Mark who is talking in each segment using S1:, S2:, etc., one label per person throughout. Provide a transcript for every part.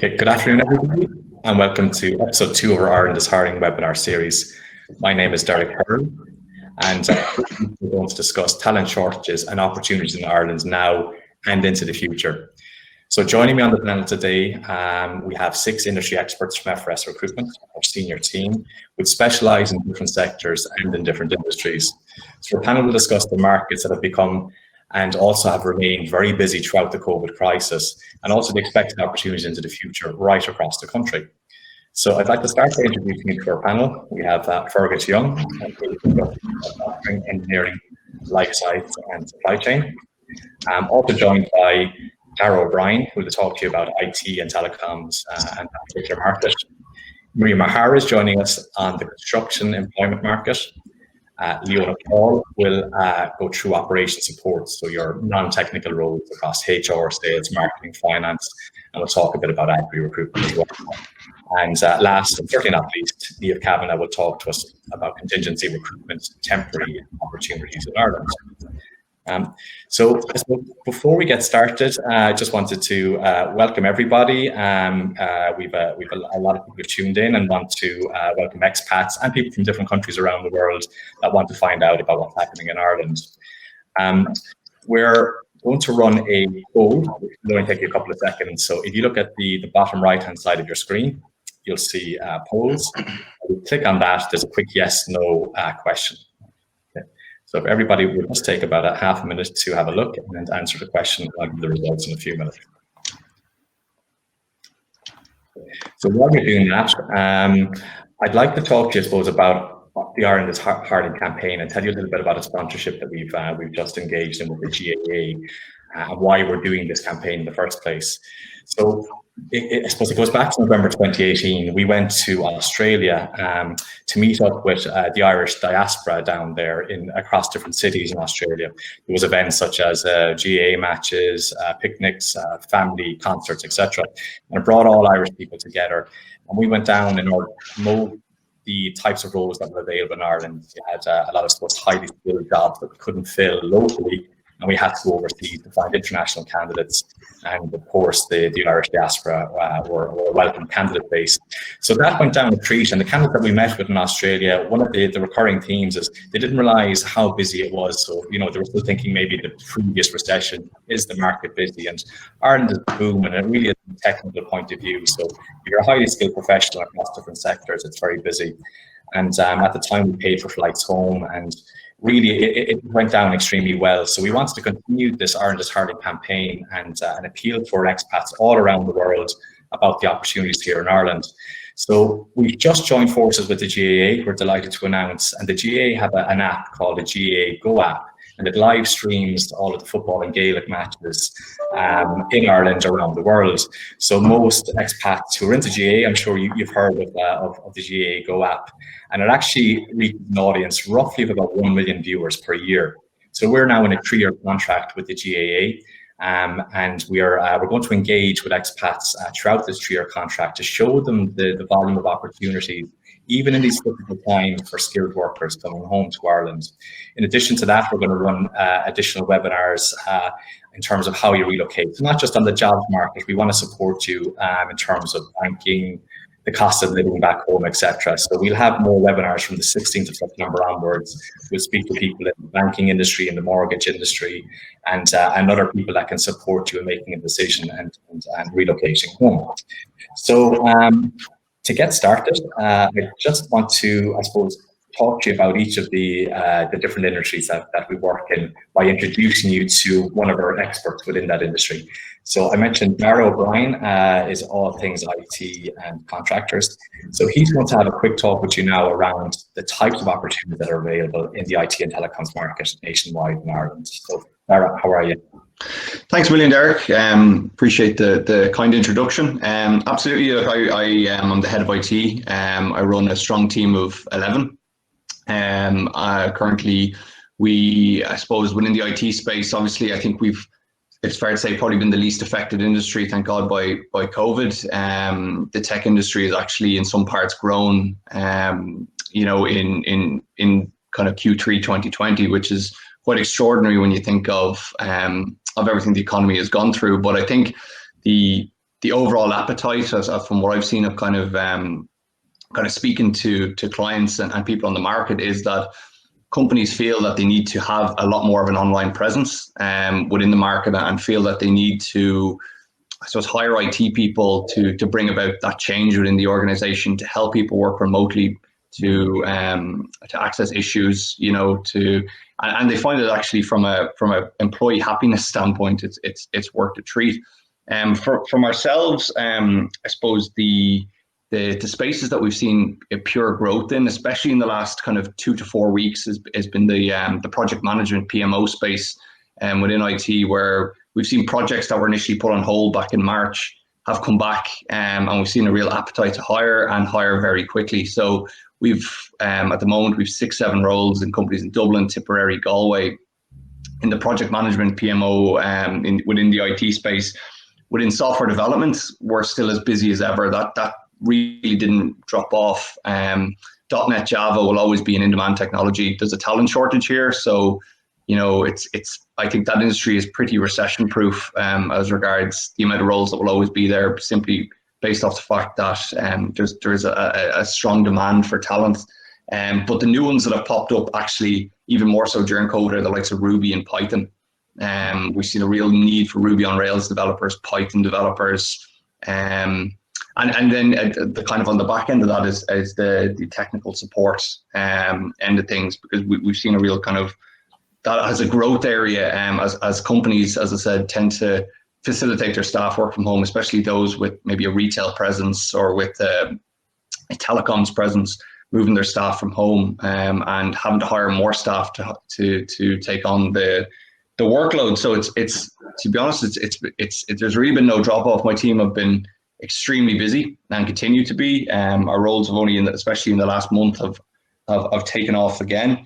S1: Okay, good afternoon, everybody, and welcome to episode 2 of our Ireland is Hiring webinar series. My name is Derek Hearn, and we're going to discuss talent shortages and opportunities in Ireland now and into the future. So joining me on the panel today, we have 6 industry experts from FRS Recruitment, our senior team, which specialise in different sectors and in different industries. So our panel will discuss the markets that have become and also have remained very busy throughout the COVID crisis, and also the expected opportunities into the future right across the country. So I'd like to start by introducing you to our panel. We have Fergus Young, Engineering, Life Science and Supply Chain. Also joined by Tara O'Brien, who will talk to you about IT and telecoms and that particular market. Maria Mahar is joining us on the construction employment market. Leona Paul will go through operation support, so your non-technical roles across HR, sales, marketing, finance, and we'll talk a bit about agri-recruitment as well. And last, and certainly not least, Limerick Cavan will talk to us about contingency recruitment, temporary opportunities in Ireland. So before we get started, I just wanted to welcome everybody. We've a lot of people who've tuned in and want to welcome expats and people from different countries around the world that want to find out about what's happening in Ireland. We're going to run a poll, which will only take you a couple of seconds. So if you look at the bottom right-hand side of your screen, you'll see polls. Click on that. There's a quick yes/no question. So if everybody would just take about a half a minute to have a look and answer the question, I'll give the results in a few minutes. So while we're doing that, I'd like to talk to you, I suppose, about the Ireland is Hiring campaign and tell you a little bit about a sponsorship that we've just engaged in with the GAA and why we're doing this campaign in the first place. So I suppose it goes back to November 2018. We went to Australia to meet up with the Irish diaspora down there across different cities in Australia. There was events such as GAA matches, picnics, family concerts, etc. And it brought all Irish people together. And we went down in order to promote the types of roles that were available in Ireland. We had a lot of highly skilled jobs that we couldn't fill locally, and we had to go overseas to find international candidates. And of course, the Irish diaspora were a welcome candidate base. So that went down a treat. And the candidates that we met with in Australia, one of the recurring themes is they didn't realize how busy it was. So, they were still thinking maybe the previous recession, is the market busy? And Ireland is booming, and it really is from a technical point of view. So if you're a highly skilled professional across different sectors, it's very busy. And at the time, we paid for flights home, and really, it went down extremely well. So we wanted to continue this Ireland is Hiring campaign and appeal for expats all around the world about the opportunities here in Ireland. So we've just joined forces with the GAA, we're delighted to announce, and the GAA have an app called the GAA Go app, and it live streams all of the football and Gaelic matches in Ireland around the world. So most expats who are into GAA, I'm sure you've heard of the GAA Go app, and it actually reaches an audience roughly of about 1 million viewers per year. So we're now in a 3-year contract with the GAA, and we're going to engage with expats throughout this 3-year contract to show them the volume of opportunities, even in these difficult times for skilled workers coming home to Ireland. In addition to that, we're going to run additional webinars in terms of how you relocate. So not just on the jobs market, we want to support you in terms of banking, the cost of living back home, etc. So we'll have more webinars from the 16th of September onwards. We'll speak to people in the banking industry, in the mortgage industry, and other people that can support you in making a decision and relocating home. So to get started, I just want to, I suppose, talk to you about each of the different industries that we work in by introducing you to one of our experts within that industry. So I mentioned Tara O'Brien is all things IT and contractors. So he's going to have a quick talk with you now around the types of opportunities that are available in the IT and telecoms market nationwide in Ireland. So Tara, how are you?
S2: Thanks a million, Derek. Appreciate the kind introduction. Absolutely, I'm the head of IT. I run a strong team of 11. Currently, I suppose within the IT space, obviously, I think it's fair to say probably been the least affected industry, thank God, by COVID. The tech industry has actually in some parts grown, in kind of Q3 2020, which is quite extraordinary when you think of everything the economy has gone through. But I think the the overall appetite, as from what I've seen of kind of speaking to clients and people on the market, is that companies feel that they need to have a lot more of an online presence within the market, and feel that they need to, I suppose, hire IT people to bring about that change within the organization, to help people work remotely, to access issues, and they find it actually from a employee happiness standpoint, it's worth a treat. From ourselves, I suppose the spaces that we've seen a pure growth in, especially in the last kind of 2 to 4 weeks, has been the project management PMO space within IT, where we've seen projects that were initially put on hold back in March have come back, and we've seen a real appetite to hire very quickly. So we've at the moment we've 6-7 roles in companies in Dublin, Tipperary, Galway in the project management PMO within the IT space. Within software development, we're still as busy as ever. That really didn't drop off. .NET Java will always be an in-demand technology. There's a talent shortage here, so I think that industry is pretty recession-proof as regards the amount of roles that will always be there, simply based off the fact that there's a strong demand for talent. But the new ones that have popped up, actually even more so during COVID, are the likes of Ruby and Python. We've seen a real need for Ruby on Rails developers, Python developers, and then the kind of on the back end of that is the technical support end of things, because we've seen a real kind of that as a growth area as companies, as I said, tend to facilitate their staff work from home, especially those with maybe a retail presence or with a telecoms presence, moving their staff from home and having to hire more staff to take on the workload. So it's to be honest, it's there's really been no drop off. My team have been extremely busy and continue to be. Our roles have only, especially in the last month, have taken off again.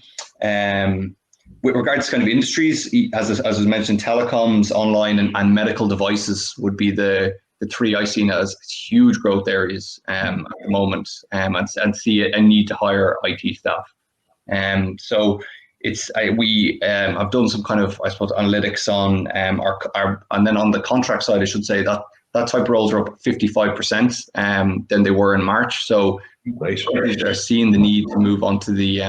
S2: With regards to kind of industries, as was mentioned, telecoms, online, and medical devices would be the 3 I see as huge growth areas at the moment, and see a need to hire IT staff. So I've done some kind of, I suppose, analytics on our and then on the contract side, I should say that type of roles are up 55% than they were in March. So they're seeing the need to move on to the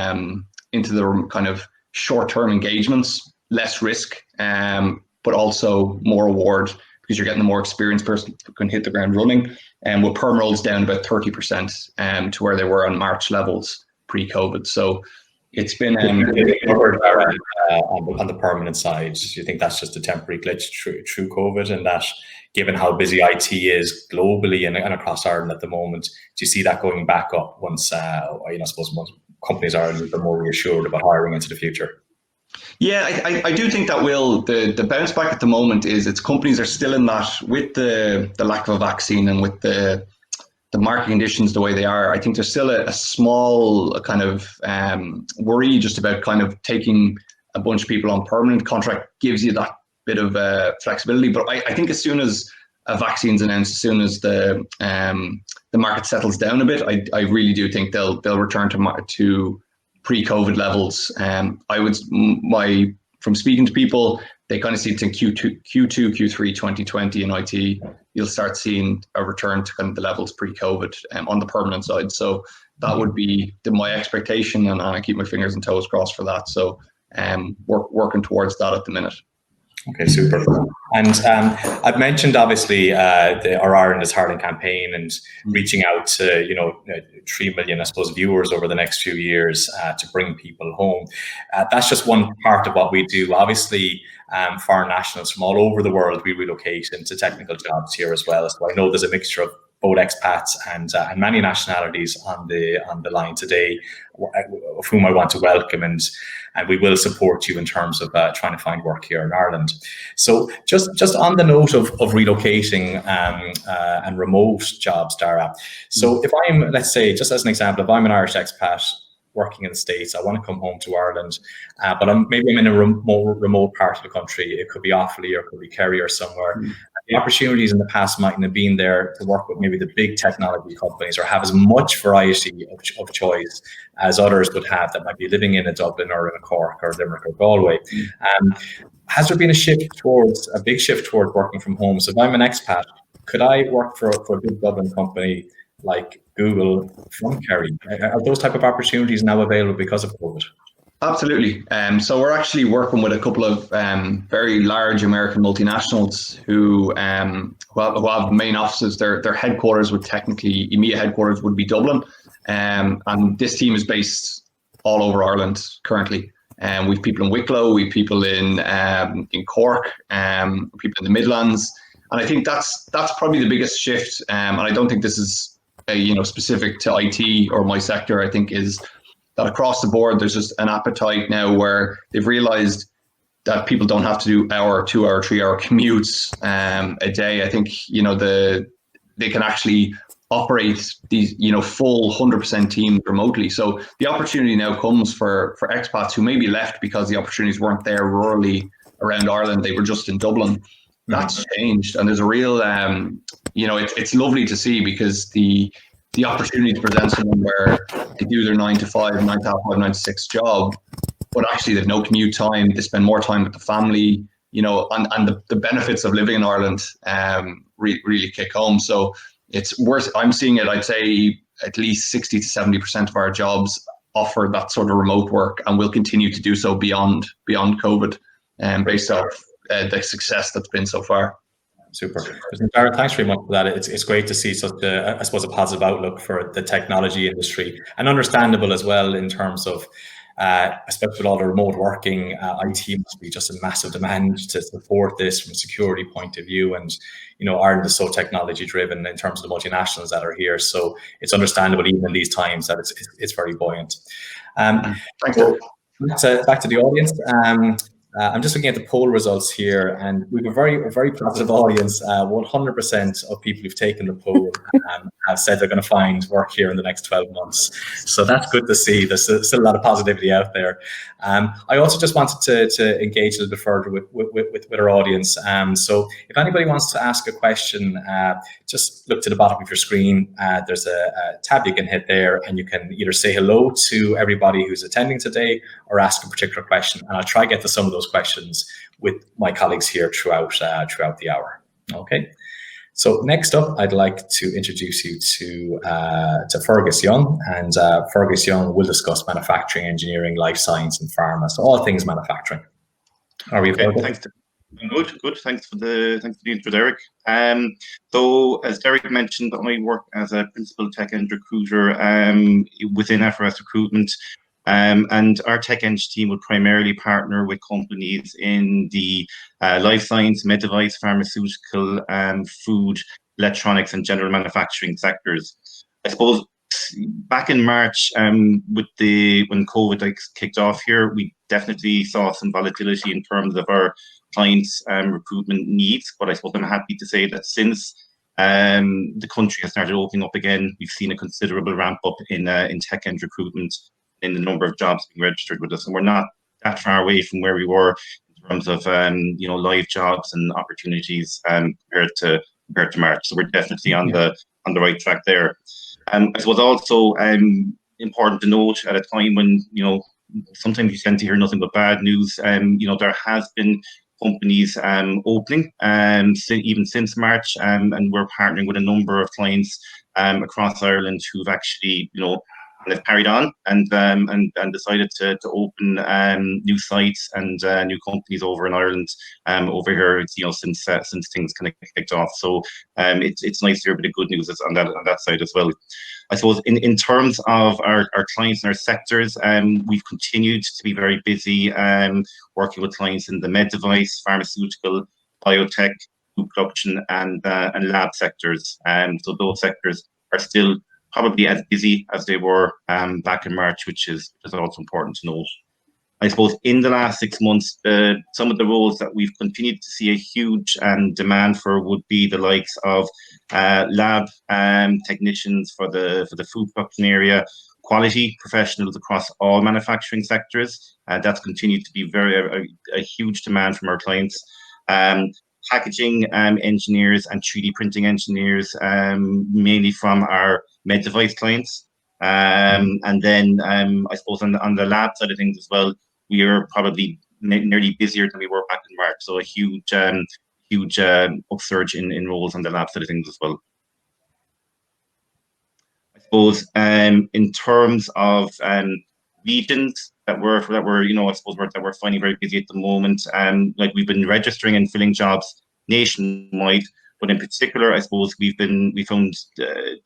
S2: into the kind of short-term engagements, less risk, but also more reward, because you're getting a more experienced person who can hit the ground running. And with perm roles down about 30% to where they were on March levels pre-COVID. So it's been on
S1: the permanent side. Do you think that's just a temporary glitch through COVID, and that given how busy IT is globally and across Ireland at the moment, do you see that going back up once I suppose once companies are a little bit more reassured about hiring into the future?
S2: Yeah, I do think that will. The bounce back at the moment is companies are still in that, with the lack of a vaccine and with the market conditions the way they are. I think there's still a small kind of worry just about kind of taking a bunch of people on permanent contract. Gives you that bit of flexibility. But I think as soon as a vaccine's announced, as soon as the market settles down a bit, I really do think they'll return to pre-COVID levels. From speaking to people, they kind of see it in Q2, Q3 2020 in IT. You'll start seeing a return to kind of the levels pre-COVID on the permanent side. So that would be my expectation, and I keep my fingers and toes crossed for that. So working towards that at the minute.
S1: Okay, super. And I've mentioned obviously our Ireland is Hiring campaign and reaching out to 3 million, I suppose, viewers over the next few years to bring people home. That's just one part of what we do. Obviously, foreign nationals from all over the world, we relocate into technical jobs here as well. So I know there's a mixture of both expats and many nationalities on the line today, of whom I want to welcome, and we will support you in terms of trying to find work here in Ireland. So just on the note of relocating and remote jobs, Dara. So if I'm, let's say, just as an example, if I'm an Irish expat working in the States, I want to come home to Ireland, but I'm in a remote part of the country. It could be Offaly or it could be Kerry or somewhere. The opportunities in the past mightn't have been there to work with maybe the big technology companies or have as much variety of choice as others would have that might be living in a Dublin or in a Cork or Limerick or Galway. Has there been a big shift towards working from home? So if I'm an expat could I work for a big Dublin company like Google from Kerry? Are those type of opportunities now available because of COVID?
S2: Absolutely. So we're actually working with a couple of very large American multinationals who have main offices. Their headquarters would technically, EMEA headquarters would be Dublin. And this team is based all over Ireland currently. We've people in Wicklow, we've people in Cork, people in the Midlands. And I think that's probably the biggest shift. And I don't think this is specific to IT or my sector. I think is that across the board, there's just an appetite now where they've realized that people don't have to do hour, 2 hour, 3 hour commutes a day. I think, they can actually operate these, full 100% teams remotely. So the opportunity now comes for expats who maybe left because the opportunities weren't there rurally around Ireland. They were just in Dublin. That's changed. And there's a real, it's lovely to see because the opportunity to present someone where they do their 9 to 5, 9 to 5, 9 to 6 job, but actually they've no commute time. They spend more time with the family, and the benefits of living in Ireland really kick home. So it's worth, I'm seeing it, I'd say at least 60 to 70% of our jobs offer that sort of remote work and will continue to do so beyond COVID, based off the success that's been so far.
S1: Super. Darren, thanks very much for that. It's great to see such a, I suppose, a positive outlook for the technology industry, and understandable as well in terms of, especially with all the remote working, IT must be just a massive demand to support this from a security point of view. And, Ireland is so technology driven in terms of the multinationals that are here. So it's understandable even in these times that it's very buoyant.
S2: Thanks.
S1: So back to the audience. I'm just looking at the poll results here, and we have a very positive audience. 100% of people who've taken the poll have said they're going to find work here in the next 12 months. So that's good to see. There's still a lot of positivity out there. I also just wanted to engage a little bit further with our audience. So if anybody wants to ask a question, just look to the bottom of your screen. There's a tab you can hit there, and you can either say hello to everybody who's attending today or ask a particular question. And I'll try to get to some of those questions with my colleagues here throughout the hour. Okay. So next up, I'd like to introduce you to Fergus Young, and Fergus Young will discuss manufacturing, engineering, life science, and pharma. So all things manufacturing. Are we okay?
S3: Thanks. Good. Thanks for the intro, Derek. So as Derek mentioned, I work as a principal tech end recruiter within FRS Recruitment. And our tech eng team would primarily partner with companies in the life science, med device, pharmaceutical, food, electronics, and general manufacturing sectors. I suppose back in March, when COVID kicked off here, we definitely saw some volatility in terms of our clients' recruitment needs. But I suppose I'm happy to say that since the country has started opening up again, we've seen a considerable ramp up in tech end recruitment, in the number of jobs being registered with us, and we're not that far away from where we were in terms of live jobs and opportunities compared to March. So we're definitely on the right track there. I suppose also important to note at a time when sometimes you tend to hear nothing but bad news. There has been companies opening even since March, and we're partnering with a number of clients across Ireland who've actually have carried on and decided to open new sites and new companies over in Ireland over here, since things kind of kicked off. So it's nice to hear a bit of good news on that side as well. I suppose in terms of our clients and our sectors, we've continued to be very busy working with clients in the med device, pharmaceutical, biotech, food production, and lab sectors. So those sectors are still probably as busy as they were back in March, which is also important to note. I suppose in the last 6 months, some of the roles that we've continued to see a huge demand for would be the likes of lab technicians for the food production area, quality professionals across all manufacturing sectors. That's continued to be a huge demand from our clients. Packaging engineers and 3D printing engineers, mainly from our med device clients. And then I suppose on the lab side of things as well, we are probably nearly busier than we were back in March. So a huge huge upsurge in roles on the lab side of things as well. I suppose in terms of regions that we're that we're finding very busy at the moment, like we've been registering and filling jobs nationwide, but in particular, I suppose we found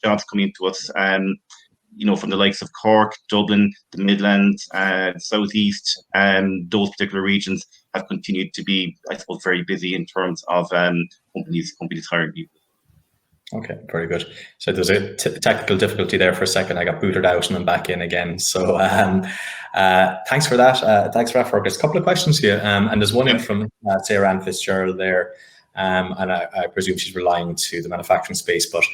S3: jobs coming to us, from the likes of Cork, Dublin, the Midlands, Southeast, those particular regions have continued to be, I suppose, very busy in terms of companies hiring people.
S1: Okay, very good. So there's a technical difficulty there for a second. I got booted out and I'm back in again. So thanks for that. Thanks for that, Fergus. A couple of questions here. And there's one in from Sarah Ann Fitzgerald there. And I presume she's relying to the manufacturing space, but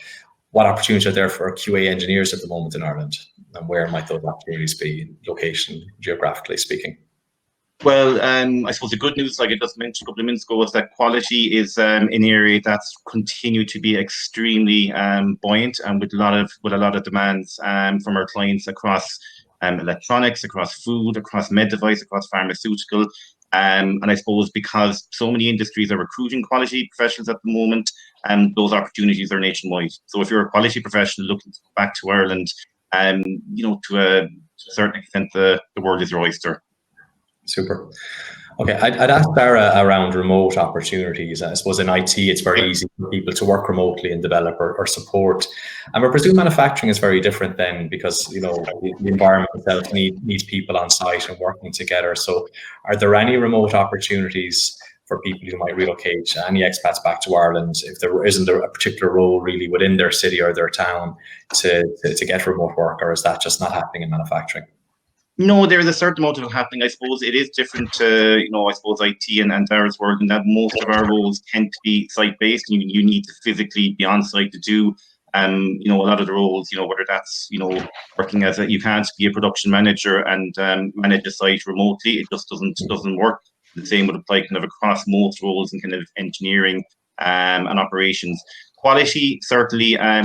S1: what opportunities are there for QA engineers at the moment in Ireland? And where might those opportunities be, location, geographically speaking?
S3: Well, I suppose the good news, like I just mentioned a couple of minutes ago, is that quality is an area that's continued to be extremely buoyant, and with a lot of demands from our clients across electronics, across food, across med device, across pharmaceutical. And I suppose because so many industries are recruiting quality professionals at the moment, those opportunities are nationwide. So if you're a quality professional looking to go back to Ireland, to a certain extent, the world is your oyster.
S1: Super. Okay, I'd ask Dara around remote opportunities. I suppose in IT, it's very easy for people to work remotely and develop or support. And I presume manufacturing is very different then, because the environment itself needs people on site and working together. So are there any remote opportunities for people who might relocate, any expats back to Ireland, if there isn't a particular role really within their city or their town to get remote work, or is that just not happening in manufacturing?
S3: No, there is a certain amount of it happening. I suppose it is different to, I suppose IT and Dara's work, in that most of our roles tend to be site-based. You need to physically be on site to do, a lot of the roles, whether that's, working you can't be a production manager and manage a site remotely. It just doesn't work. The same would apply kind of across most roles in kind of engineering and operations. Quality, certainly, a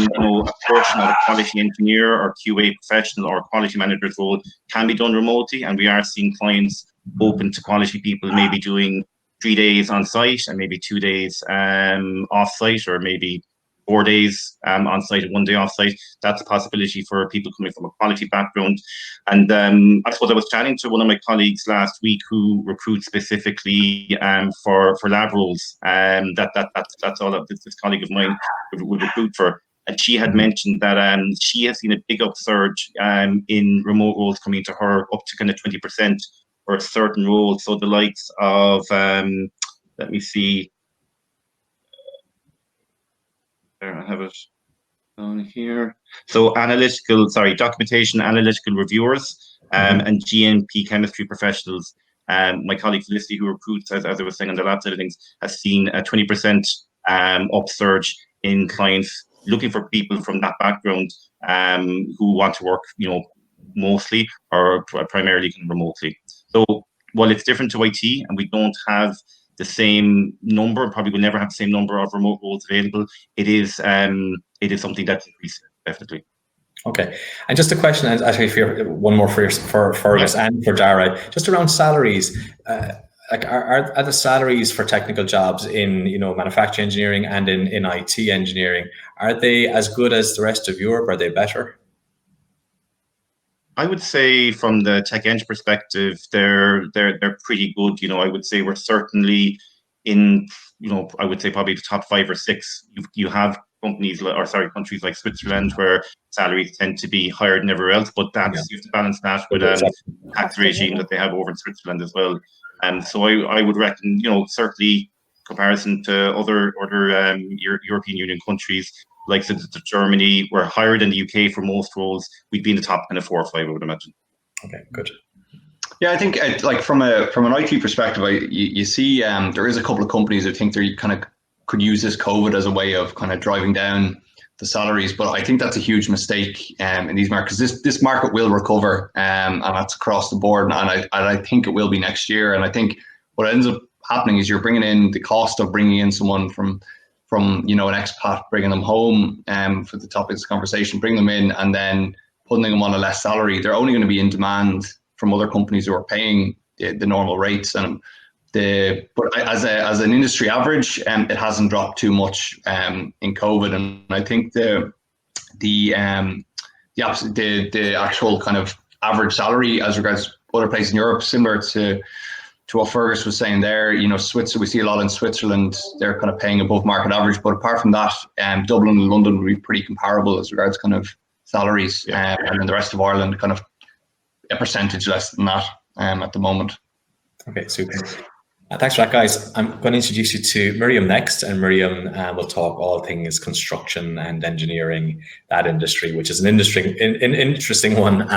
S3: portion of a quality engineer or QA professional or quality manager's role can be done remotely, and we are seeing clients open to quality people maybe doing 3 days on site and maybe 2 days off site, or maybe 4 days on site and 1 day off site. That's a possibility for people coming from a quality background. And I suppose I was chatting to one of my colleagues last week who recruits specifically for lab roles. That's all that this colleague of mine would recruit for. And she had mentioned that she has seen a big upsurge in remote roles coming to her, up to kind of 20% for a certain role. So the likes of, let me see, there I have it on here. So documentation analytical reviewers and GMP chemistry professionals. My colleague Felicity, who recruits, as I was saying, on the lab side of things, has seen a 20% upsurge in clients looking for people from that background who want to work, mostly or primarily remotely. So while it's different to IT, and we don't have the same number, probably will never have the same number of remote roles available, it is something that's increasing, definitely.
S1: Okay, and just a question, and actually one more for Fergus and for Dara, just around salaries. Are the salaries for technical jobs in manufacturing engineering and in IT engineering, are they as good as the rest of Europe? Are they better?
S3: I would say from the tech eng perspective, they're pretty good. I would say we're certainly in, I would say probably the top 5 or 6. You have countries like Switzerland, where salaries tend to be higher than everywhere else, but that's you have to balance that with tax regime that they have over in Switzerland as well. So I would reckon, certainly comparison to other European Union countries, like Germany, we're higher than the UK for most roles. We'd be in the top kind of 4 or 5, I would imagine.
S1: Okay, good.
S2: Yeah, I think like from an IT perspective, you see there is a couple of companies that think they kind of could use this COVID as a way of kind of driving down the salaries, but I think that's a huge mistake in these markets. This market will recover, and that's across the board, and I think it will be next year. And I think what ends up happening is you're bringing in the cost of bringing in someone from an expat, bringing them home for the topic of this conversation, bring them in and then putting them on a less salary. They're only going to be in demand from other companies who are paying the normal rates. And But as an industry average, it hasn't dropped too much in COVID, and I think the actual kind of average salary as regards other places in Europe, similar to what Fergus was saying there. You know, Switzerland, we see a lot in Switzerland, they're kind of paying above market average. But apart from that, Dublin and London would be pretty comparable as regards kind of salaries, and then the rest of Ireland kind of a percentage less than that at the moment.
S1: Okay, super. Thanks for that, guys. I'm going to introduce you to Miriam next, and Miriam will talk all things construction and engineering, that industry, which is an interesting one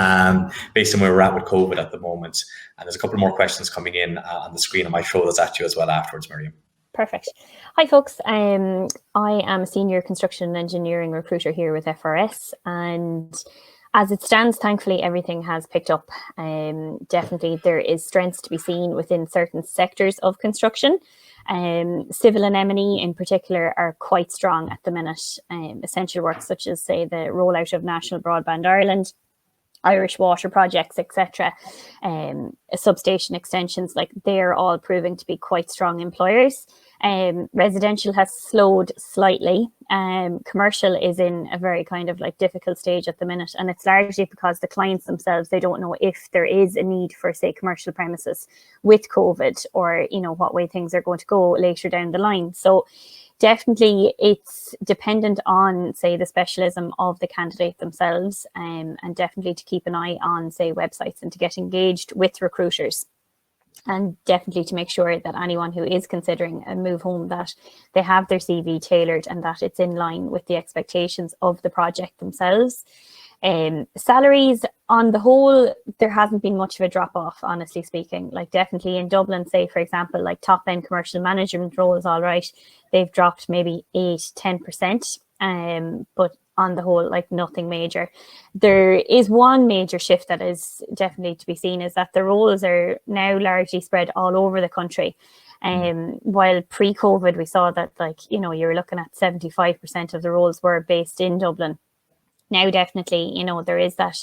S1: based on where we're at with COVID at the moment. And there's a couple more questions coming in on the screen. I might throw those at you as well afterwards, Miriam.
S4: Perfect. Hi, folks. I am a senior construction and engineering recruiter here with FRS, and as it stands, thankfully, everything has picked up. Definitely, there is strength to be seen within certain sectors of construction. Civil and M&E in particular are quite strong at the minute. Essential work such as, say, the rollout of National Broadband Ireland, Irish water projects, etc., substation extensions, like they're all proving to be quite strong employers. Residential has slowed slightly. Commercial is in a very kind of like difficult stage at the minute, and it's largely because the clients themselves, they don't know if there is a need for, say, commercial premises with COVID, or, you know, what way things are going to go later down the line. So definitely it's dependent on, say, the specialism of the candidate themselves, and definitely to keep an eye on, say, websites and to get engaged with recruiters. And definitely to make sure that anyone who is considering a move home, that they have their CV tailored and that it's in line with the expectations of the project themselves. Salaries on the whole, there hasn't been much of a drop off, honestly speaking. Like definitely in Dublin, say, for example, like top end commercial management roles, all right, they've dropped maybe 8-10%. But on the whole, like nothing major. There is one major shift that is definitely to be seen, is that the roles are now largely spread all over the country. While pre-COVID, we saw that, like, you know, you're looking at 75% of the roles were based in Dublin. Now, definitely, you know, there is that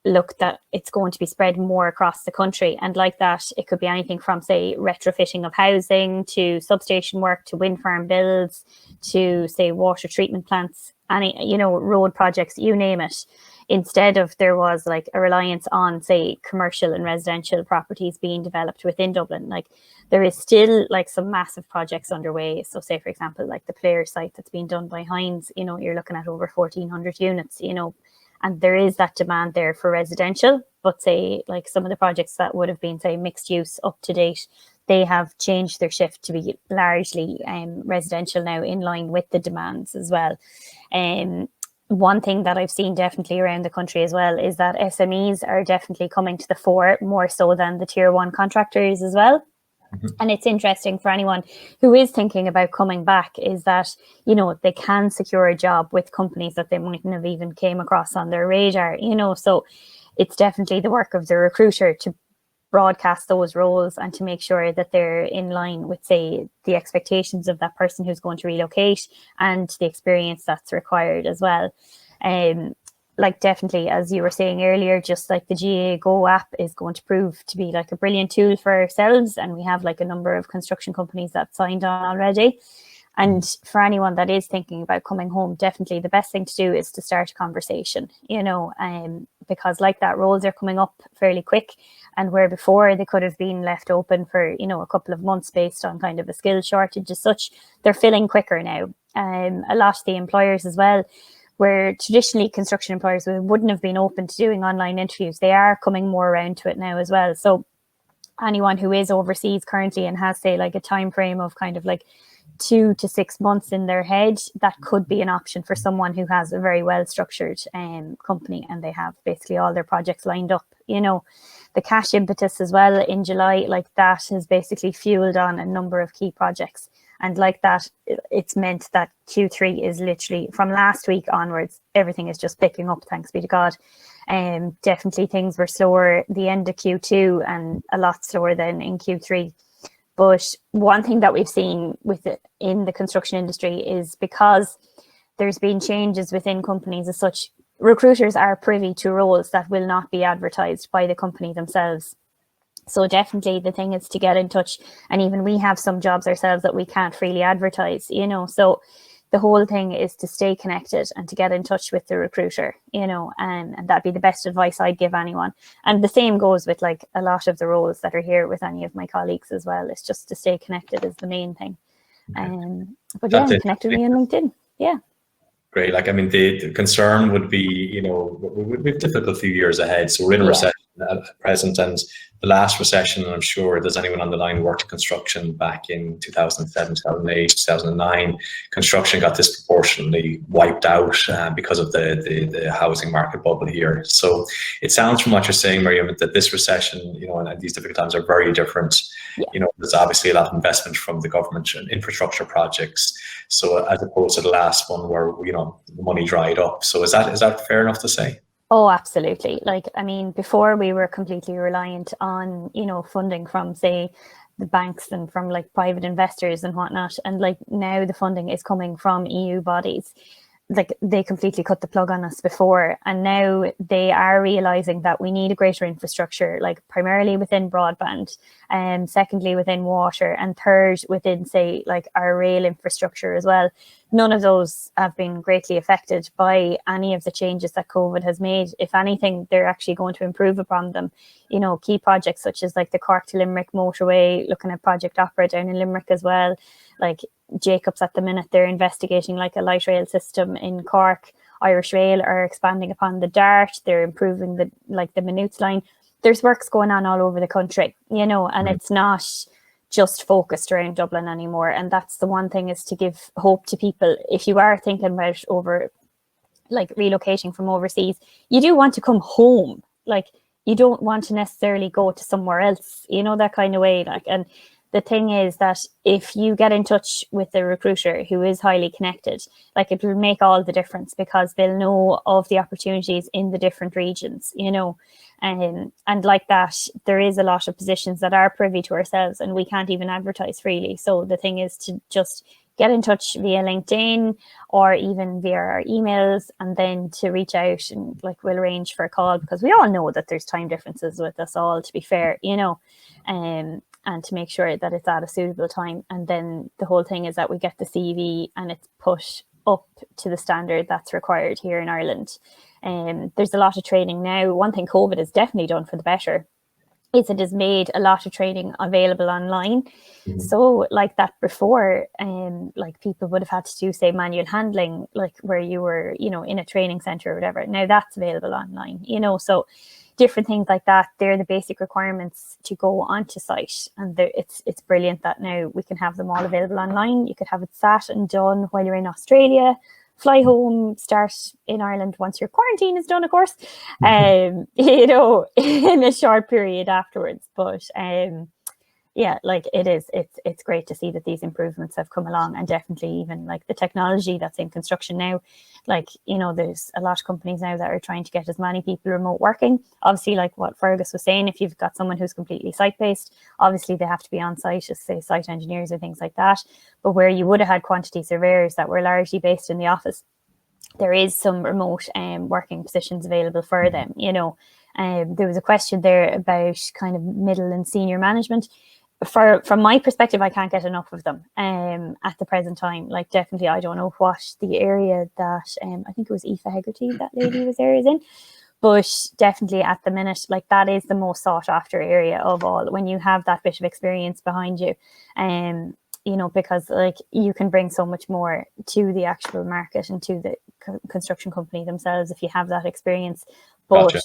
S4: look that it's going to be spread more across the country. And like that, it could be anything from, say, retrofitting of housing to substation work to wind farm builds to, say, water treatment plants, any, you know, road projects, you name it. Instead of there was like a reliance on, say, commercial and residential properties being developed within Dublin, like there is still like some massive projects underway. So say, for example, like the Player site that's being done by Hines, you know, you're looking at over 1,400 units, you know, and there is that demand there for residential. But say, like some of the projects that would have been, say, mixed use up to date, they have changed their shift to be largely residential now, in line with the demands as well. One thing that I've seen definitely around the country as well is that SMEs are definitely coming to the fore, more so than the tier one contractors as well. And it's interesting for anyone who is thinking about coming back, is that, you know, they can secure a job with companies that they mightn't have even came across on their radar, you know. So it's definitely the work of the recruiter to broadcast those roles and to make sure that they're in line with, say, the expectations of that person who's going to relocate and the experience that's required as well. Like definitely, as you were saying earlier, just like the GA Go app is going to prove to be like a brilliant tool for ourselves, and we have like a number of construction companies that signed on already. And for anyone that is thinking about coming home, definitely the best thing to do is to start a conversation, you know, because like that, roles are coming up fairly quick, and where before they could have been left open for, you know, a couple of months based on kind of a skill shortage as such, they're filling quicker now. A lot of the employers as well, where traditionally construction employers wouldn't have been open to doing online interviews, they are coming more around to it now as well. So anyone who is overseas currently and has, say, like a time frame of kind of like 2 to 6 months in their head, that could be an option for someone who has a very well structured company and they have basically all their projects lined up. You know, the cash impetus as well in July, like that has basically fueled on a number of key projects. And like that, it's meant that Q3 is literally from last week onwards, everything is just picking up, thanks be to God. Definitely things were slower the end of Q2 and a lot slower than in Q3. But one thing that we've seen with it in the construction industry is because there's been changes within companies as such, recruiters are privy to roles that will not be advertised by the company themselves. So definitely the thing is to get in touch, and even we have some jobs ourselves that we can't freely advertise, you know, so the whole thing is to stay connected and to get in touch with the recruiter, you know, and that'd be the best advice I'd give anyone. And the same goes with like a lot of the roles that are here with any of my colleagues as well. It's just to stay connected is the main thing. But yeah, connect with me on LinkedIn. Yeah.
S1: Great. Like, I mean, the concern would be, you know, we've difficult few years ahead. So we're in a recession at present, and the last recession, and I'm sure if there's anyone on the line who worked in construction back in 2007, 2008, 2009, construction got disproportionately wiped out because of the housing market bubble here. So it sounds from what you're saying, Miriam, that this recession, you know, and these difficult times are very different.
S4: Yeah.
S1: You know, there's obviously a lot of investment from the government in infrastructure projects. So as opposed to the last one where, you know, the money dried up. So is that fair enough to say?
S4: Oh, absolutely. Like, I mean, before we were completely reliant on, you know, funding from, say, the banks and from like private investors and whatnot. And like now the funding is coming from EU bodies. Like they completely cut the plug on us before, and now they are realizing that we need a greater infrastructure, like primarily within broadband, and secondly within water, and third within, say, like our rail infrastructure as well. None of those have been greatly affected by any of the changes that COVID has made. If anything, they're actually going to improve upon them. You know, key projects such as like the Cork to Limerick motorway, looking at Project Opera down in Limerick as well. Like Jacobs at the minute, they're investigating like a light rail system in Cork. Irish Rail are expanding upon the Dart. They're improving the Minutes line. There's works going on all over the country, you know, and it's not just focused around Dublin anymore. And that's the one thing, is to give hope to people. If you are thinking about relocating from overseas, you do want to come home. Like, you don't want to necessarily go to somewhere else, you know, that kind of way. Like, and the thing is that if you get in touch with a recruiter who is highly connected, like, it will make all the difference, because they'll know of the opportunities in the different regions, you know. And like that, there is a lot of positions that are privy to ourselves and we can't even advertise freely. So the thing is to just get in touch via LinkedIn or even via our emails, and then to reach out, and like we'll arrange for a call, because we all know that there's time differences with us all, to be fair, you know, and to make sure that it's at a suitable time. And then the whole thing is that we get the CV and it's put up to the standard that's required here in Ireland. There's a lot of training now. One thing COVID has definitely done for the better is it has made a lot of training available online. Mm-hmm. So like that before, like people would have had to do, say, manual handling, like where you were, you know, in a training centre or whatever. Now that's available online, you know, so different things like that. They're the basic requirements to go onto site, and it's brilliant that now we can have them all available online. You could have it sat and done while you're in Australia, fly home, start in Ireland once your quarantine is done, of course, you know, in a short period afterwards. But yeah, like it's great to see that these improvements have come along, and definitely even like the technology that's in construction now. Like, you know, there's a lot of companies now that are trying to get as many people remote working. Obviously, like what Fergus was saying, if you've got someone who's completely site-based, obviously they have to be on site as, say, site engineers or things like that. But where you would have had quantity surveyors that were largely based in the office, there is some remote working positions available for them, you know. There was a question there about kind of middle and senior management. From my perspective, I can't get enough of them at the present time. Like, definitely, I don't know what the area that I think it was Aoife Hegarty, that lady was there, is in, but definitely at the minute, like, that is the most sought after area of all, when you have that bit of experience behind you. You know, because like you can bring so much more to the actual market and to the construction company themselves if you have that experience. But gotcha.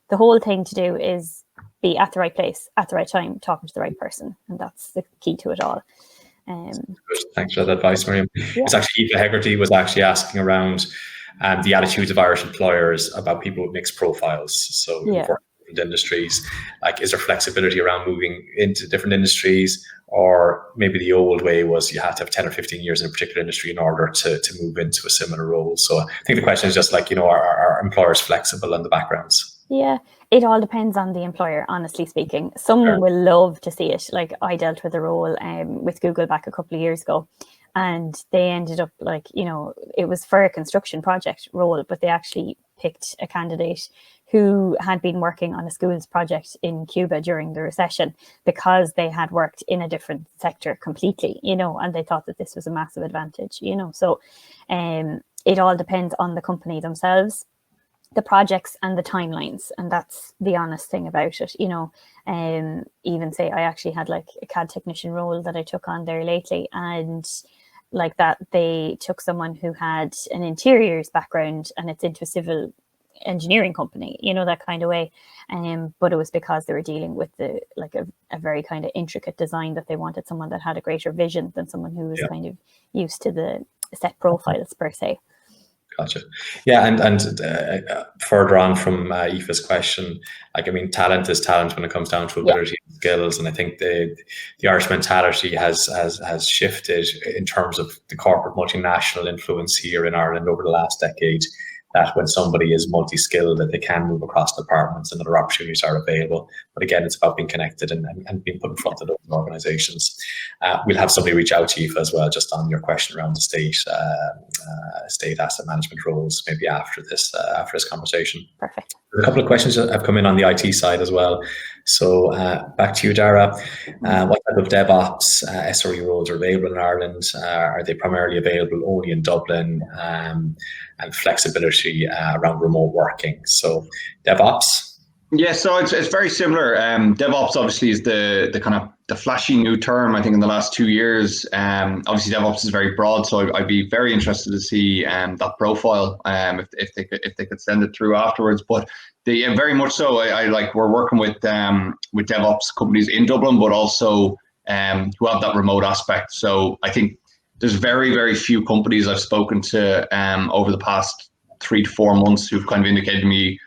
S4: The whole thing to do is be at the right place at the right time, talking to the right person, and that's the key to it all.
S1: Thanks for that advice, Miriam. Yeah. It's actually Aoife Hegarty was actually asking around the attitudes of Irish employers about people with mixed profiles. So for different industries, like, is there flexibility around moving into different industries, or maybe the old way was you had to have 10 or 15 years in a particular industry in order to move into a similar role? So I think the question is just like, you know, are employers flexible in the backgrounds?
S4: Yeah, it all depends on the employer, honestly speaking. Some will love to see it. Like, I dealt with a role with Google back a couple of years ago, and they ended up, like, you know, it was for a construction project role, but they actually picked a candidate who had been working on a schools project in Cuba during the recession because they had worked in a different sector completely, and they thought that this was a massive advantage, So it all depends on the company themselves, the projects and the timelines. And that's the honest thing about it, even say I actually had like a CAD technician role that I took on there lately, and like that they took someone who had an interiors background and it's into a civil engineering company, that kind of way. But it was because they were dealing with a very kind of intricate design that they wanted someone that had a greater vision than someone who was kind of used to the set profiles per se.
S1: Gotcha. Yeah, and further on from Aoife's question, talent is talent when it comes down to ability and skills, and I think the Irish mentality has shifted in terms of the corporate multinational influence here in Ireland over the last decade. That when somebody is multi-skilled, that they can move across departments and other opportunities are available. But again, it's about being connected and being put in front of those organisations. We'll have somebody reach out to you as well, just on your question around the state asset management roles, maybe after this conversation.
S4: Perfect.
S1: There's a couple of questions that have come in on the IT side as well. So back to you, Dara. What type of DevOps SRE roles are available in Ireland? Are they primarily available only in Dublin? And flexibility around remote working. So DevOps?
S2: Yeah, so it's very similar. DevOps obviously is the kind of the flashy new term, I think, in the last 2 years. Obviously DevOps is very broad, so I'd be very interested to see that profile if they could send it through afterwards. But very much so. We're working with DevOps companies in Dublin, but also who have that remote aspect. So I think there's very, very few companies I've spoken to over the past 3 to 4 months who've kind of indicated to me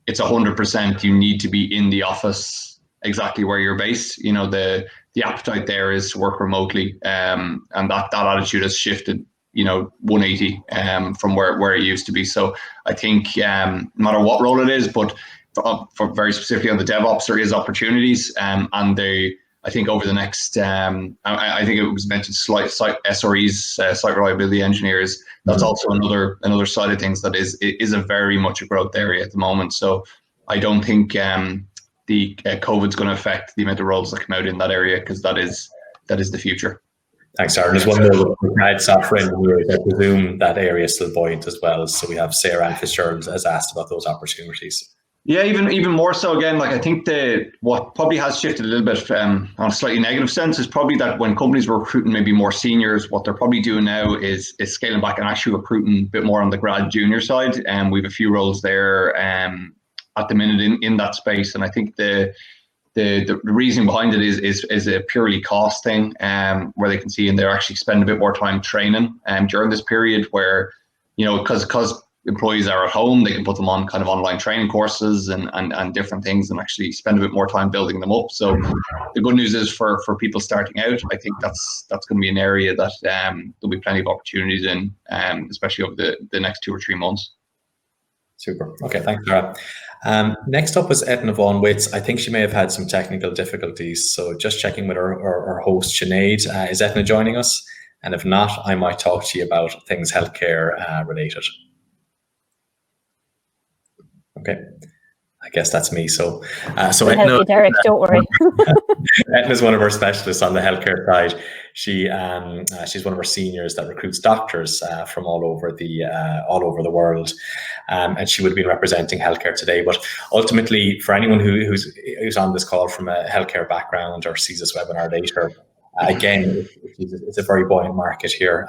S2: it's 100% you need to be in the office exactly where you're based. The appetite there is to work remotely, and that attitude has shifted 180 from where it used to be. So I think no matter what role it is, but for very specifically on the DevOps, there is opportunities, and I think over the next, I think it was mentioned SREs, site reliability engineers. That's also another side of things that is a very much a growth area at the moment. So I don't think the COVID's going to affect the amount of roles that come out in that area, because that is the future.
S1: Thanks, Aaron. There's one more grad software engineers. I presume that area is still buoyant as well. So we have Sarah and Fitzgerald has asked about those opportunities.
S2: Yeah, even more so again, I think what probably has shifted a little bit on a slightly negative sense is probably that when companies were recruiting maybe more seniors, what they're probably doing now is scaling back and actually recruiting a bit more on the grad junior side. And we have a few roles there at the minute in that space. And I think the reason behind it is a purely cost thing, where they can see and they're actually spending a bit more time training during this period where, because employees are at home, they can put them on kind of online training courses and different things and actually spend a bit more time building them up. So the good news is for people starting out, I think that's going to be an area that there'll be plenty of opportunities in, especially over the next 2 or 3 months.
S1: Super. Okay, thanks, Sarah. Next up was Edna Vaughan Witz. I think she may have had some technical difficulties. So just checking with our host, Sinead. Is Edna joining us? And if not, I might talk to you about things healthcare related. Okay, I guess that's me. So Edna,
S4: Derek, don't worry.
S1: Edna's one of our specialists on the healthcare side. She's one of our seniors that recruits doctors from all over the world, and she would have been representing healthcare today. But ultimately, for anyone who's on this call from a healthcare background or sees this webinar later, again, it's a very buoyant market here.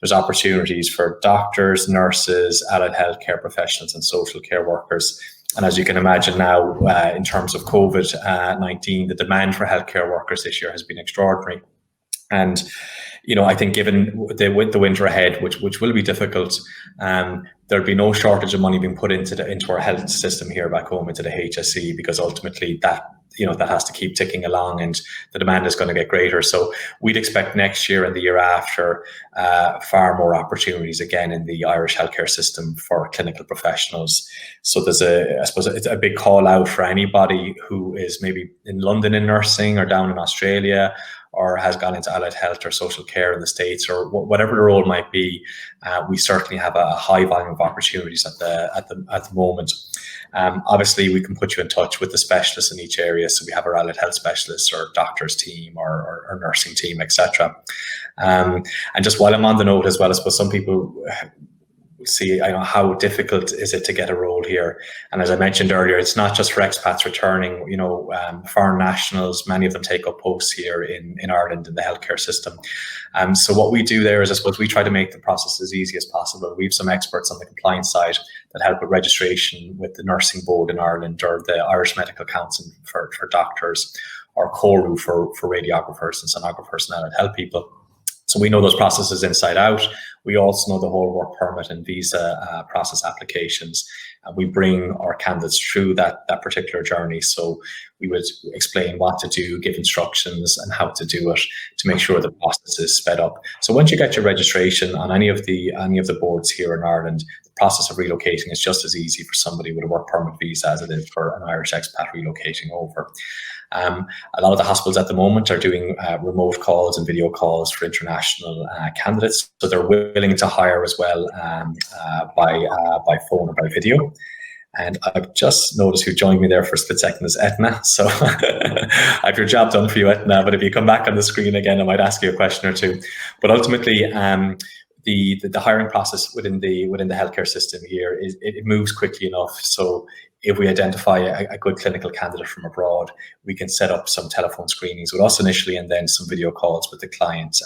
S1: There's opportunities for doctors, nurses, allied healthcare professionals, and social care workers. And as you can imagine now, in terms of COVID-19, the demand for healthcare workers this year has been extraordinary. And I think given the winter ahead, which will be difficult, there'll be no shortage of money being put into our health system here back home, into the HSE, because ultimately that has to keep ticking along and the demand is going to get greater. So we'd expect next year and the year after far more opportunities again in the Irish healthcare system for clinical professionals. So there's it's a big call out for anybody who is maybe in London in nursing or down in Australia or has gone into allied health or social care in the States, or whatever the role might be, we certainly have a high volume of opportunities at the moment. Obviously, we can put you in touch with the specialists in each area. So we have our allied health specialists, or doctors team, or nursing team, etc. And just while I'm on the note as well, I suppose some people see, how difficult is it to get a role here? And as I mentioned earlier, it's not just for expats returning. Foreign nationals, many of them take up posts here in Ireland in the healthcare system. So what we do there is, I suppose, we try to make the process as easy as possible. We have some experts on the compliance side that help with registration with the Nursing Board in Ireland, or the Irish Medical Council for doctors, or CORU for radiographers and sonographers and allied health people. So we know those processes inside out. We also know the whole work permit and visa process applications. We bring our candidates through that particular journey. So we would explain what to do, give instructions and how to do it to make sure the process is sped up. So once you get your registration on any of the boards here in Ireland, the process of relocating is just as easy for somebody with a work permit visa as it is for an Irish expat relocating over. A lot of the hospitals at the moment are doing remote calls and video calls for international candidates, so they're willing to hire as well by phone or by video. And I've just noticed who joined me there for a split second is Etna. So I have your job done for you, Etna. But if you come back on the screen again, I might ask you a question or two. But ultimately, the hiring process within the healthcare system here it moves quickly enough. So if we identify a good clinical candidate from abroad, we can set up some telephone screenings with us initially, and then some video calls with the client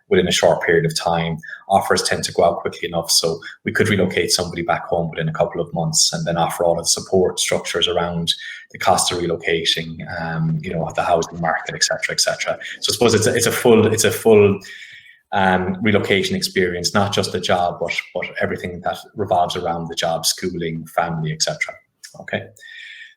S1: within a short period of time. Offers tend to go out quickly enough, so we could relocate somebody back home within a couple of months, and then offer all of the support structures around the cost of relocating, the housing market, etc., etc. So I suppose it's a full relocation experience, not just the job, but everything that revolves around the job, schooling, family, etc. Okay,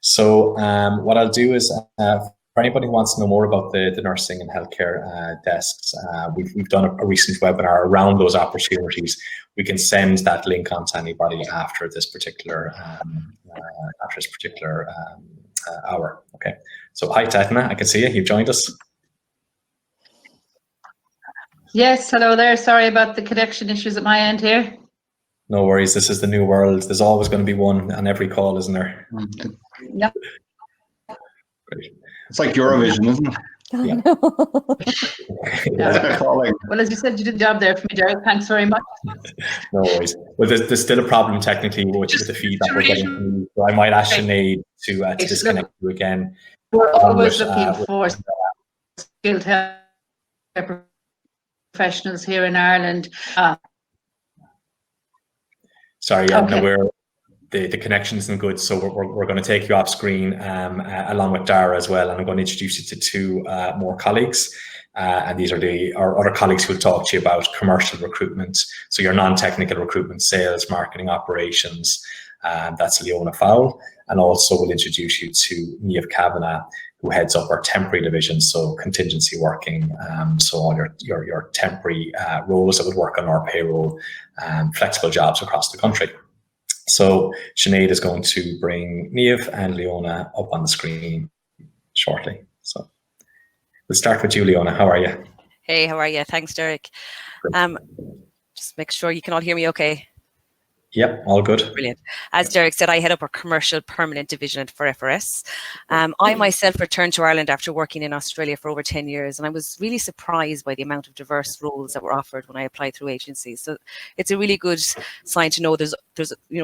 S1: so what I'll do is, for anybody who wants to know more about the nursing and healthcare desks, we've done a recent webinar around those opportunities. We can send that link on to anybody after this particular hour. Okay, so hi Tatna, I can see you. You've joined us.
S5: Yes, hello there. Sorry about the connection issues at my end here.
S1: No worries. This is the new world. There's always going to be one on every call, isn't there?
S5: Yep.
S1: Great.
S2: It's like Eurovision, isn't it?
S1: Yeah.
S5: Well, as you said, you did the job there for me, Derek. Thanks very much.
S1: No worries. Well, there's still a problem technically with the feedback we're getting. So I might ask Sinead to disconnect you again.
S5: We're always looking for skilled health professionals here in Ireland.
S1: Sorry, yeah,
S5: okay.
S1: no, the connection isn't good, so we're going to take you off screen along with Dara as well, and I'm going to introduce you to two more colleagues, and these are our other colleagues who will talk to you about commercial recruitment, so your non-technical recruitment, sales, marketing, operations. That's Leona Fowle, and also we'll introduce you to Niamh Kavanagh, who heads up our temporary division, so contingency working, so all your temporary roles that would work on our payroll, flexible jobs across the country. So Sinead is going to bring Niamh and Leona up on the screen shortly. So we'll start with you, Leona. How are you?
S6: Hey, how are you? Thanks, Derek. Just make sure you can all hear me okay.
S1: Yep, all good.
S6: Brilliant. As Derek said, I head up our commercial permanent division for FRS. I myself returned to Ireland after working in Australia for over 10 years, and I was really surprised by the amount of diverse roles that were offered when I applied through agencies. So it's a really good sign to know there's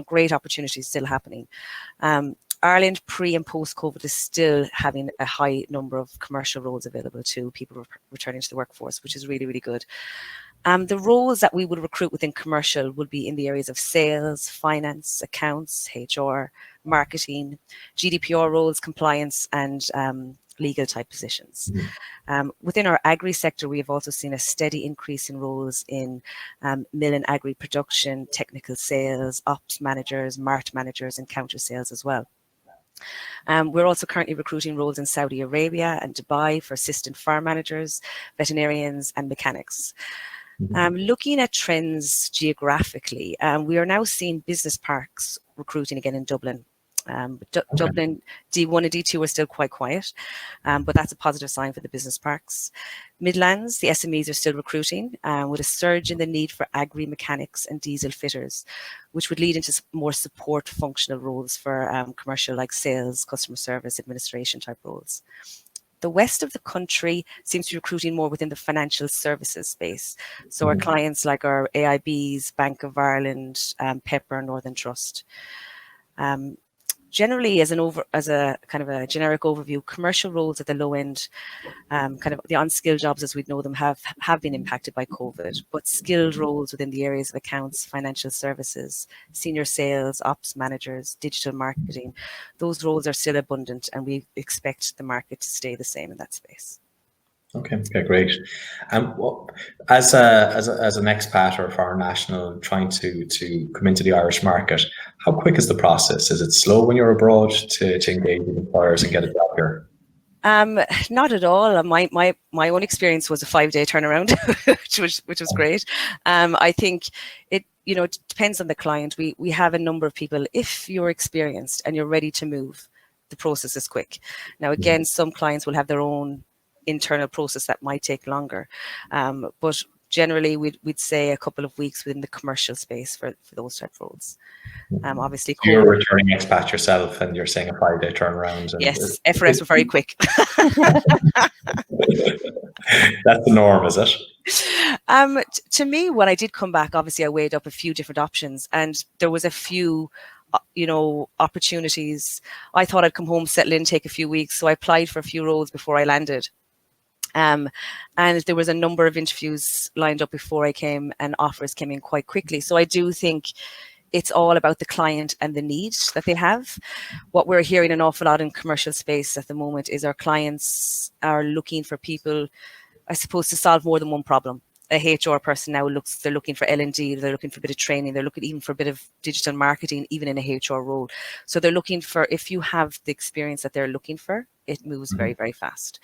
S6: great opportunities still happening. Ireland pre and post COVID is still having a high number of commercial roles available to people returning to the workforce, which is really, really good. The roles that we would recruit within commercial would be in the areas of sales, finance, accounts, HR, marketing, GDPR roles, compliance, and legal type positions. Within our agri sector, we have also seen a steady increase in roles in mill and agri production, technical sales, ops managers, mart managers, and counter sales as well. We're also currently recruiting roles in Saudi Arabia and Dubai for assistant farm managers, veterinarians, and mechanics. Looking at trends geographically, we are now seeing business parks recruiting again in Dublin. Dublin D1 and D2 are still quite quiet, but that's a positive sign for the business parks. Midlands, the SMEs are still recruiting with a surge in the need for agri mechanics and diesel fitters, which would lead into more support functional roles for commercial like sales, customer service, administration type roles. The west of the country seems to be recruiting more within the financial services space. So our clients like our AIBs, Bank of Ireland, Pepper, Northern Trust. Generally, as a kind of a generic overview, commercial roles at the low end, kind of the unskilled jobs as we know them have been impacted by COVID, but skilled roles within the areas of accounts, financial services, senior sales, ops managers, digital marketing, those roles are still abundant, and we expect the market to stay the same in that space.
S1: Okay, great. Well, as an expat or foreign national trying to come into the Irish market, how quick is the process? Is it slow when you're abroad to engage with employers and get a job here?
S6: Not at all. My own experience was a 5-day turnaround, which was great. I think it depends on the client. We have a number of people. If you're experienced and you're ready to move, the process is quick. Now, again, some clients will have their own internal process that might take longer, but generally we'd say a couple of weeks within the commercial space for those type of roles. Obviously,
S1: you're a returning expat yourself, and you're saying a 5-day turnaround.
S6: Yes, FRS were very quick.
S1: That's the norm, is it?
S6: To me, when I did come back, obviously I weighed up a few different options, and there was a few opportunities. I thought I'd come home, settle in, take a few weeks, so I applied for a few roles before I landed. And there was a number of interviews lined up before I came, and offers came in quite quickly. So I do think it's all about the client and the needs that they have. What we're hearing an awful lot in commercial space at the moment is our clients are looking for people, I suppose, to solve more than one problem. A HR person now they're looking for L&D, they're looking for a bit of training, they're looking even for a bit of digital marketing, even in a HR role. So they're looking for, if you have the experience that they're looking for, it moves very, very fast.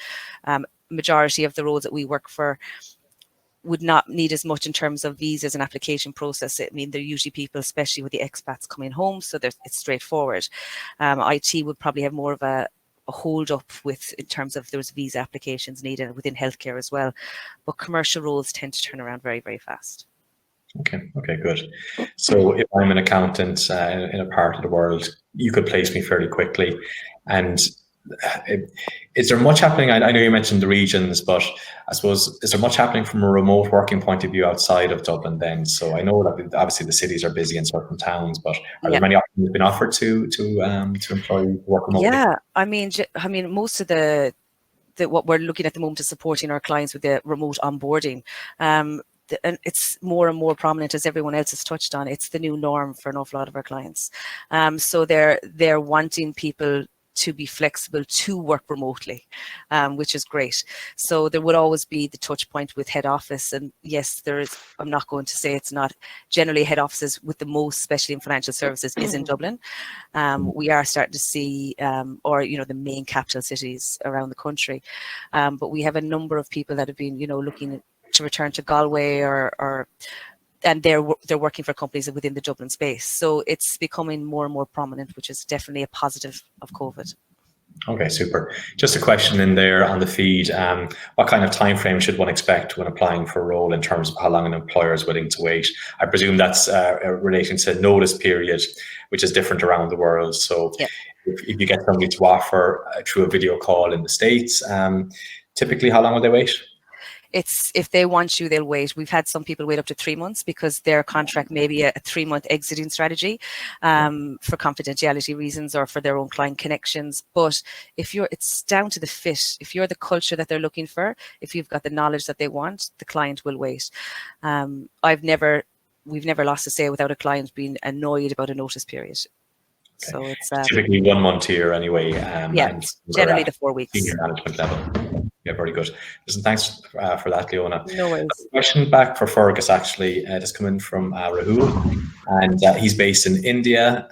S6: Majority of the roles that we work for would not need as much in terms of visas and application process. I mean, they're usually people, especially with the expats coming home, so it's straightforward. IT would probably have more of a hold up with in terms of those visa applications needed within healthcare as well, but commercial roles tend to turn around very, very fast. Okay,
S1: good. So if I'm an accountant in a part of the world, you could place me fairly quickly. And is there much happening? I know you mentioned the regions, but I suppose, is there much happening from a remote working point of view outside of Dublin then? So I know that obviously the cities are busy in certain towns, but are there many options been offered to employees to work remotely?
S6: Yeah, I mean, most of the what we're looking at the moment is supporting our clients with the remote onboarding. And it's more and more prominent, as everyone else has touched on. It's the new norm for an awful lot of our clients. So they're wanting people to be flexible to work remotely, which is great. So there would always be the touch point with head office, and yes, there is. I'm not going to say it's not. Generally, head offices with the most, especially in financial services, is in Dublin. We are starting to see, the main capital cities around the country, but we have a number of people that have been, looking to return to Galway and they're working for companies within the Dublin space. So it's becoming more and more prominent, which is definitely a positive of COVID.
S1: Okay, super. Just a question in there on the feed. What kind of time frame should one expect when applying for a role in terms of how long an employer is willing to wait? I presume that's relating to notice period, which is different around the world. So if you get somebody to offer through a video call in the States, typically how long will they wait?
S6: It's if they want you, they'll wait. We've had some people wait up to 3 months because their contract may be a 3-month exiting strategy for confidentiality reasons or for their own client connections. But it's down to the fit. If you're the culture that they're looking for, if you've got the knowledge that they want, the client will wait. We've never lost a sale without a client being annoyed about a notice period. Okay. So it's
S1: typically 1 month here anyway.
S6: Generally the 4 weeks.
S1: Senior management level. Yeah, very good. Listen, thanks for that, Leona.
S6: No worries.
S1: A question back for Fergus, actually, just coming from Rahul, and he's based in India,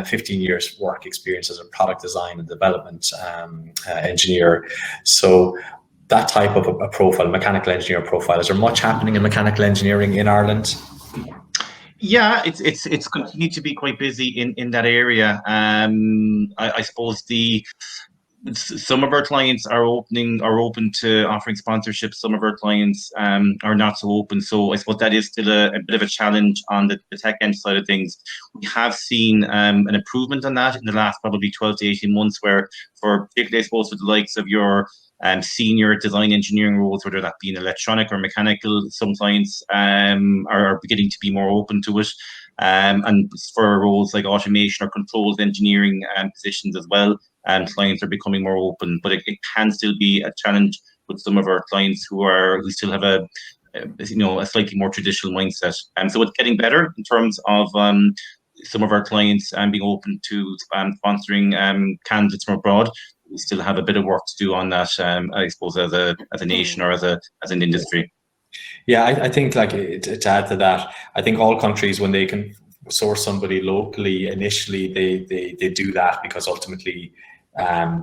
S1: 15 years work experience as a product design and development engineer. So that type of a profile, mechanical engineer profile, is there much happening in mechanical engineering in Ireland?
S3: Yeah, it's continued to be quite busy in that area. I suppose some of our clients are open to offering sponsorship. Some of our clients are not so open. So I suppose that is still a bit of a challenge on the tech end side of things. We have seen an improvement on that in the last probably 12 to 18 months, where for particularly, I suppose, for the likes of your senior design engineering roles, whether that be in electronic or mechanical, some clients are beginning to be more open to it. And for roles like automation or controls engineering positions as well, clients are becoming more open, but it can still be a challenge with some of our clients who still have a slightly more traditional mindset. So it's getting better in terms of some of our clients being open to sponsoring candidates from abroad. We still have a bit of work to do on that, I suppose, as a nation or as an industry.
S1: Yeah, I think like to add to that, I think all countries, when they can source somebody locally, initially they do that because ultimately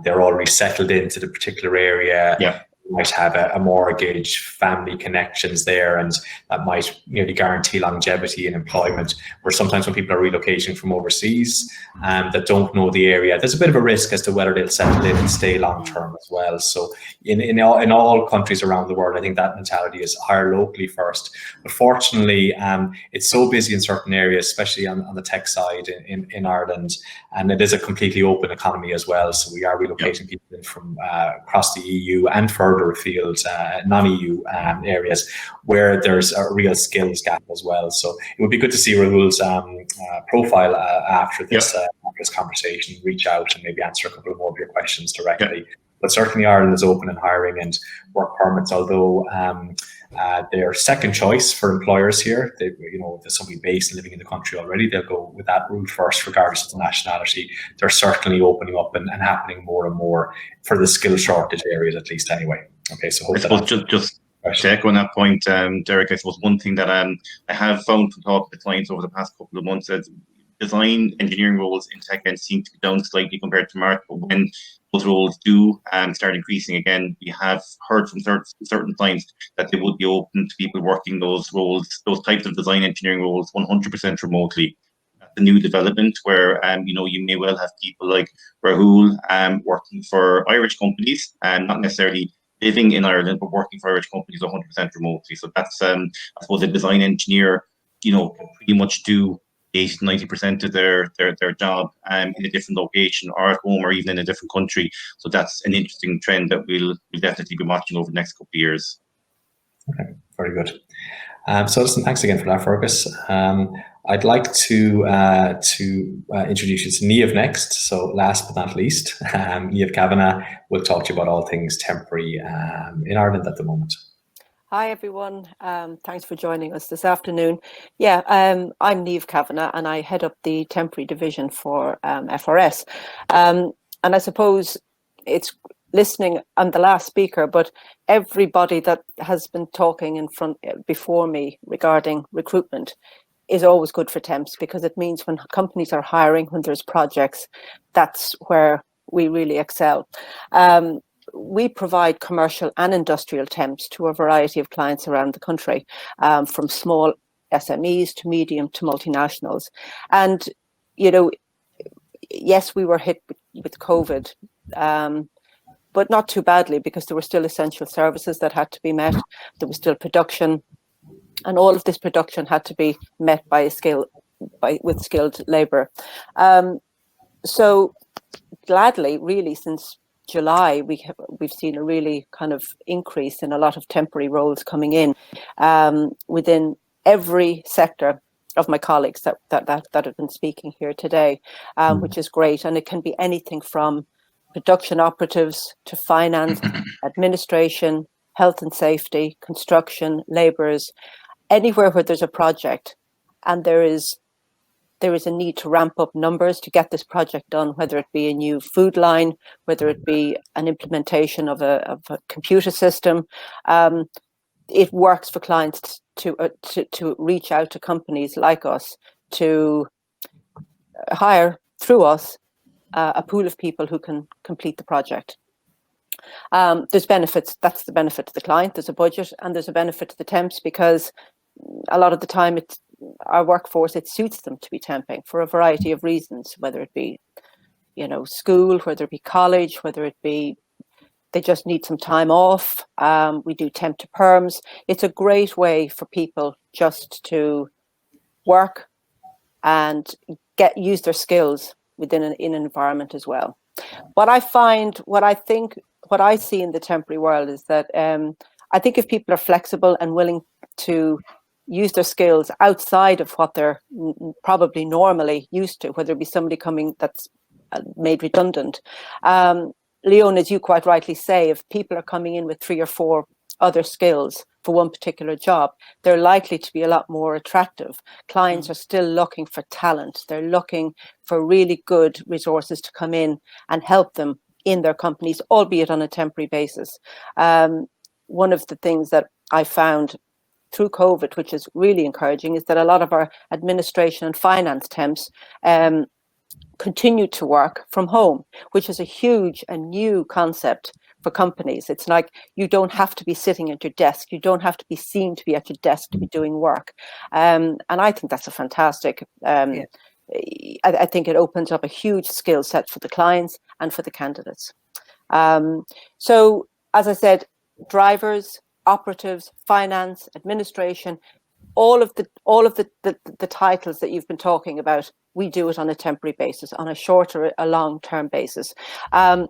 S1: they're already settled into the particular area.
S3: Yeah.
S1: Might have a mortgage, family connections there, and that might nearly guarantee longevity in employment. Where sometimes when people are relocating from overseas that don't know the area, there's a bit of a risk as to whether they'll settle in and stay long term as well. So in all countries around the world, I think that mentality is hire locally first. But fortunately, it's so busy in certain areas, especially on the tech side in Ireland, and it is a completely open economy as well. So we are relocating people in from across the EU and further afield, non-EU areas where there's a real skills gap as well. So it would be good to see Rahul's profile after this conversation, reach out and maybe answer a couple more of your questions directly. Yeah. But certainly Ireland is open in hiring and work permits, although they're second choice for employers here. They, if there's somebody based and living in the country already, they'll go with that route first, regardless of the nationality. They're certainly opening up and happening more and more for the skill shortage areas, at least anyway. Okay, so hope
S3: I suppose just to echo on that point, Derek, I suppose one thing that I have found from talking to clients over the past couple of months is design engineering roles in tech end seem to be down slightly compared to March, but when those roles do start increasing again, we have heard from certain clients that they would be open to people working those roles, those types of design engineering roles 100% remotely. That's a new development where you may well have people like Rahul working for Irish companies and not necessarily living in Ireland, but working for Irish companies 100% remotely. So that's I suppose a design engineer, can pretty much do 80 to 90% of their job in a different location or at home or even in a different country. So that's an interesting trend that we'll definitely be watching over the next couple of years.
S1: Okay, very good. So listen, thanks again for that, Fergus. I'd like to introduce you to Niamh next. So last but not least, Niamh Cavan will talk to you about all things temporary in Ireland at the moment.
S7: Hi everyone, thanks for joining us this afternoon. Yeah, I'm Niamh Cavan and I head up the temporary division for FRS. And I suppose it's listening, I'm the last speaker, but everybody that has been talking before me regarding recruitment is always good for temps, because it means when companies are hiring, when there's projects, that's where we really excel. We provide commercial and industrial temps to a variety of clients around the country, from small SMEs to medium to multinationals. And, yes, we were hit with COVID, but not too badly, because there were still essential services that had to be met. There was still production, and all of this production had to be met with skilled labour. So gladly, really, since July, we've seen a really kind of increase in a lot of temporary roles coming in within every sector of my colleagues that have been speaking here today, which is great. And it can be anything from production operatives to finance, administration, health and safety, construction, labourers, anywhere where there's a project and there is a need to ramp up numbers to get this project done, whether it be a new food line, whether it be an implementation of a computer system. It works for clients to reach out to companies like us to hire through us a pool of people who can complete the project. There's benefits. That's the benefit to the client. There's a budget and there's a benefit to the temps, because a lot of the time our workforce, it suits them to be temping for a variety of reasons, whether it be, school, whether it be college, whether it be they just need some time off. We do temp to perms. It's a great way for people just to work and use their skills within an environment as well. What I see in the temporary world is that I think if people are flexible and willing to use their skills outside of what they're probably normally used to, whether it be somebody coming that's made redundant. Leon, as you quite rightly say, if people are coming in with 3 or 4 other skills for one particular job, they're likely to be a lot more attractive. Clients are still looking for talent. They're looking for really good resources to come in and help them in their companies, albeit on a temporary basis. One of the things that I found through COVID, which is really encouraging, is that a lot of our administration and finance temps continue to work from home, which is a huge and new concept for companies. It's like you don't have to be sitting at your desk. You don't have to be seen to be at your desk to be doing work. And I think that's a fantastic, I think it opens up a huge skill set for the clients and for the candidates. So, as I said, drivers, operatives, finance, administration, all of the titles that you've been talking about, we do it on a temporary basis, on a short or a long-term basis. And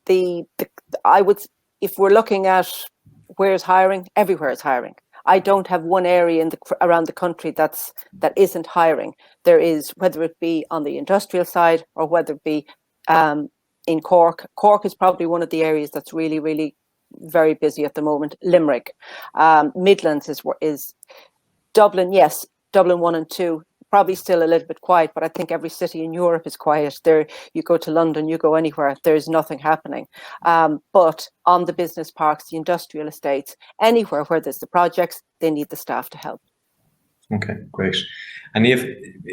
S7: if we're looking at where's hiring, everywhere is hiring. I don't have one area around the country that isn't hiring. There is, whether it be on the industrial side or whether it be in Cork. Cork is probably one of the areas that's really, really very busy at the moment. Limerick, Midlands is Dublin. Yes, Dublin 1 and 2 probably still a little bit quiet, but I think every city in Europe is quiet. There, you go to London, you go anywhere, there's nothing happening. But on the business parks, the industrial estates, anywhere where there's the projects, they need the staff to help.
S1: Okay, great. And if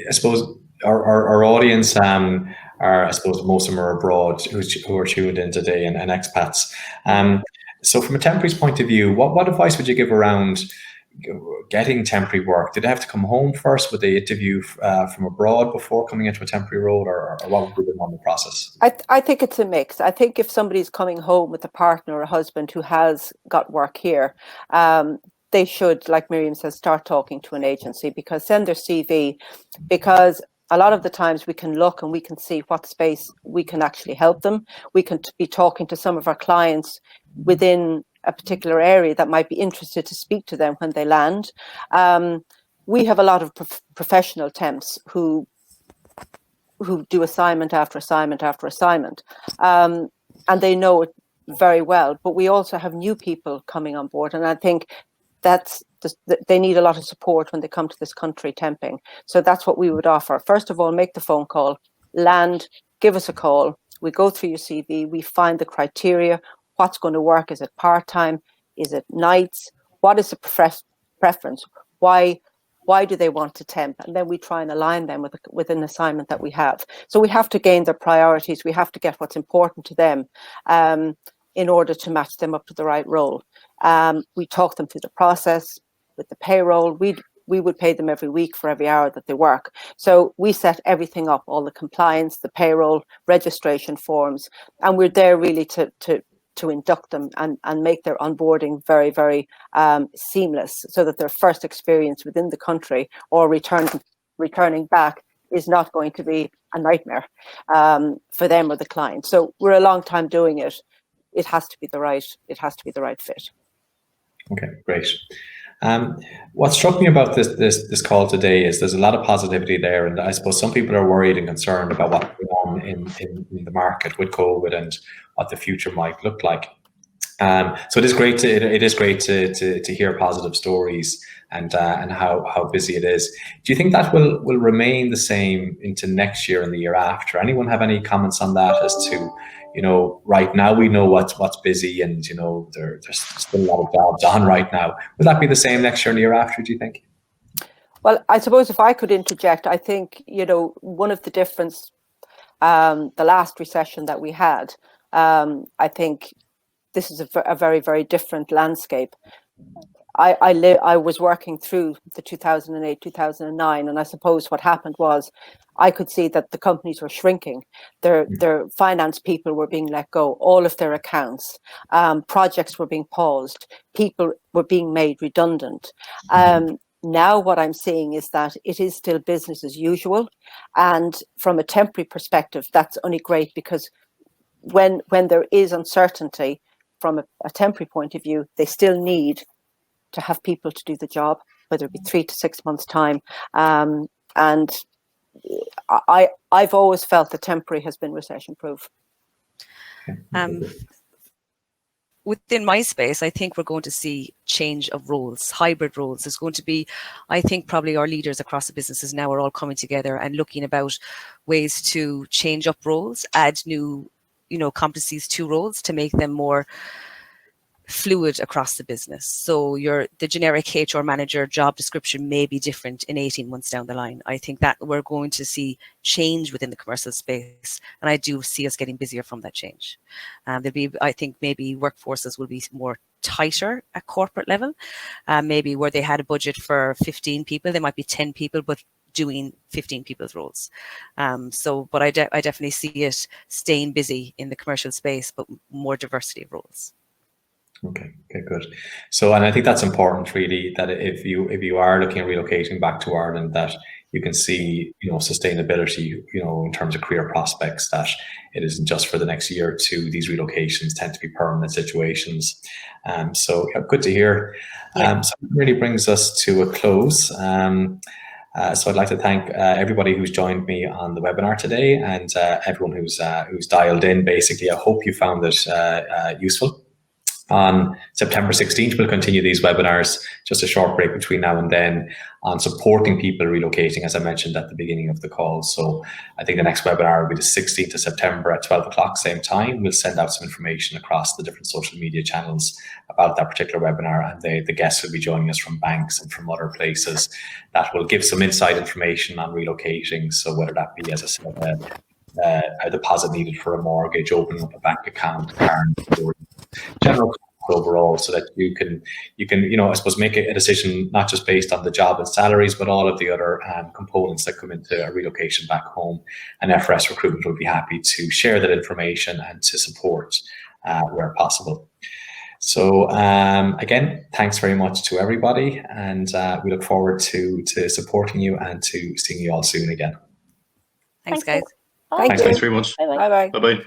S1: I suppose our audience are, I suppose most of them are abroad who are tuned in today and expats. So from a temporary point of view, what advice would you give around getting temporary work? Did they have to come home first? Would they interview from abroad before coming into a temporary role, or what would be the normal process?
S7: I think it's a mix. I think if somebody's coming home with a partner or a husband who has got work here, they should, like Miriam says, start talking to an agency, because send their CV, because a lot of the times we can look and we can see what space we can actually help them. We can be talking to some of our clients within a particular area that might be interested to speak to them when they land. We have a lot of professional temps who do assignment after assignment after assignment, and they know it very well. But we also have new people coming on board, and I think they need a lot of support when they come to this country temping. So that's what we would offer. First of all, make the phone call, land, give us a call. We go through your CV, we find the criteria. What's going to work? Is it part-time? Is it nights? What is the preference? Why do they want to temp? And then we try and align them with an assignment that we have. So we have to gain their priorities. We have to get what's important to them in order to match them up to the right role. We talk them through the process with the payroll. We would pay them every week for every hour that they work. So we set everything up, all the compliance, the payroll, registration forms, and we're there really to induct them and make their onboarding very, very seamless, so that their first experience within the country or returning back is not going to be a nightmare for them or the client. So we're a long time doing it. It has to be the right fit.
S1: Okay, great. What struck me about this call today is there's a lot of positivity there, and I suppose some people are worried and concerned about what's going on in the market with COVID and what the future might look like. So it is great to hear positive stories and how busy it is. Do you think that will remain the same into next year and the year after? Anyone have any comments on that as to, right now we know what's busy, and there's still a lot of jobs on right now. Will that be the same next year and the year after, do you think?
S7: Well, I suppose if I could interject, I think, one of the difference, the last recession that we had, I think this is a very, very different landscape. I was working through the 2008, 2009, and I suppose what happened was I could see that the companies were shrinking. Their finance people were being let go, all of their accounts, projects were being paused, people were being made redundant. Now what I'm seeing is that it is still business as usual. And from a temporary perspective, that's only great, because when there is uncertainty from a temporary point of view, they still need to have people to do the job, whether it be 3 to 6 months' time. And I've always felt that temporary has been recession-proof.
S6: Within my space, I think we're going to see change of roles, hybrid roles. There's going to be, I think probably our leaders across the businesses now are all coming together and looking about ways to change up roles, add new, competencies to roles to make them more fluid across the business. So the generic HR manager job description may be different in 18 months down the line. I think that we're going to see change within the commercial space, and I do see us getting busier from that change. I think maybe workforces will be more tighter at corporate level, maybe where they had a budget for 15 people, there might be 10 people, but doing 15 people's roles. But I definitely see it staying busy in the commercial space, but more diversity of roles.
S1: Okay, good. So, and I think that's important, really, that if you are looking at relocating back to Ireland, that you can see, sustainability, in terms of career prospects, that it isn't just for the next year or two. These relocations tend to be permanent situations. So good to hear. So it really brings us to a close. So I'd like to thank everybody who's joined me on the webinar today, and everyone who's dialed in. Basically, I hope you found it useful. On September 16th, we'll continue these webinars, just a short break between now and then, on supporting people relocating, as I mentioned at the beginning of the call. So I think the next webinar will be the 16th of September at 12 o'clock, same time. We'll send out some information across the different social media channels about that particular webinar, and the guests will be joining us from banks and from other places that will give some inside information on relocating. So whether that be, as I said, a deposit needed for a mortgage, opening up a bank account, car insurance, general overall, so that you can I suppose make a decision not just based on the job and salaries, but all of the other components that come into a relocation back home. And FRS Recruitment will be happy to share that information and to support where possible. So again, thanks very much to everybody, and we look forward to supporting you and to seeing you all soon again.
S6: Thanks guys.
S7: Thanks
S3: Thanks very much.
S7: Bye-bye.
S3: Bye-bye.